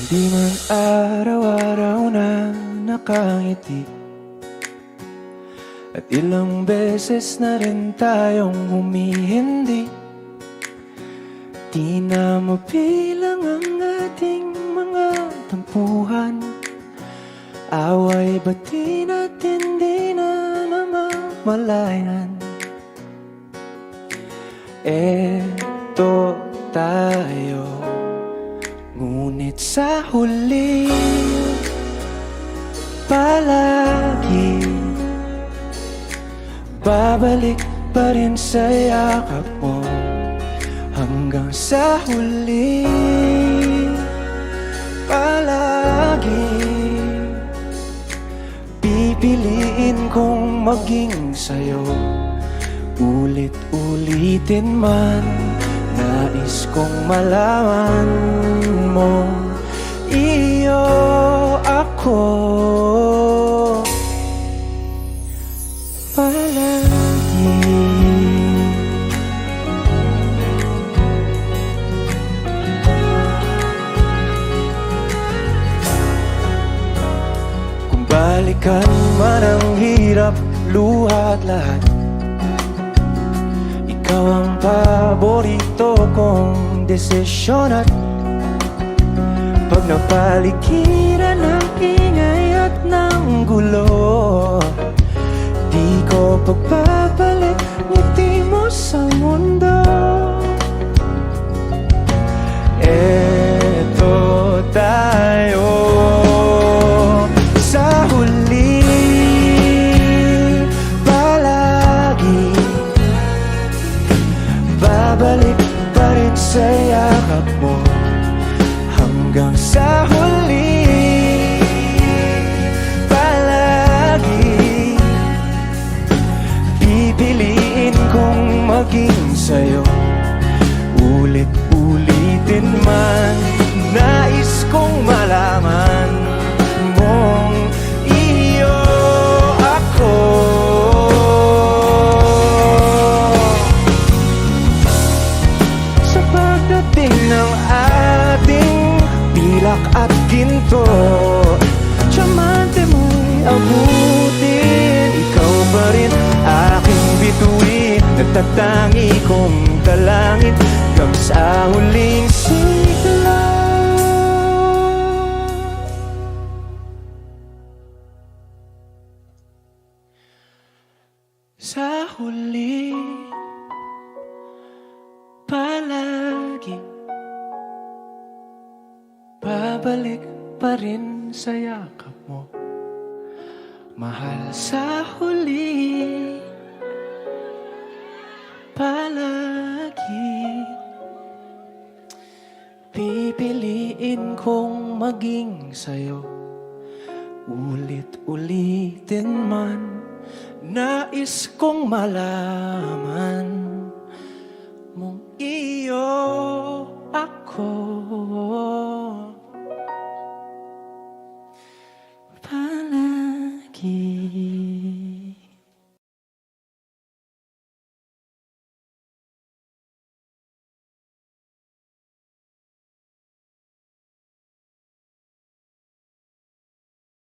Di man araw-araw na nakangiti, at ilang beses na rin tayong humihindi. Di na mabilang ang ating mga tampuhan, away bati natin di na namamalayan. Eto tayo, ngunit sa huli palagi babalik pa rin sa yakap mo. Hanggang sa huli palagi pipiliin kong maging sa'yo. Ulit-ulitin man, nais kong malaman mo, iyo ako palagi. Kung balikan man ang hirap, luha at lahat, ikaw ang paborito kong desisyon. At pag napaligiran ng ingay at ng gulo, di ko pagbabalik ngiti mo sa mundo. Eto tayo sa huli palagi, babalik pa rin sa yakap mo. Hanggang sa huli palagi pipiliin kong maging sa'yo. Ulit-ulitin man, nais kong malaman mong iyo ako. Sa pagdating ng ating pilak at ginto, tiyamante mo'y abutin. Ikaw pa rin aking bituin, nagtatangi kong dalangin hanggang sa huling sigla. Sa huli palagi babalik pa rin sa yakap mo, mahal. Sa huli palagi pipiliin kong maging sa'yo. Ulit-ulitin man, nais kong malaman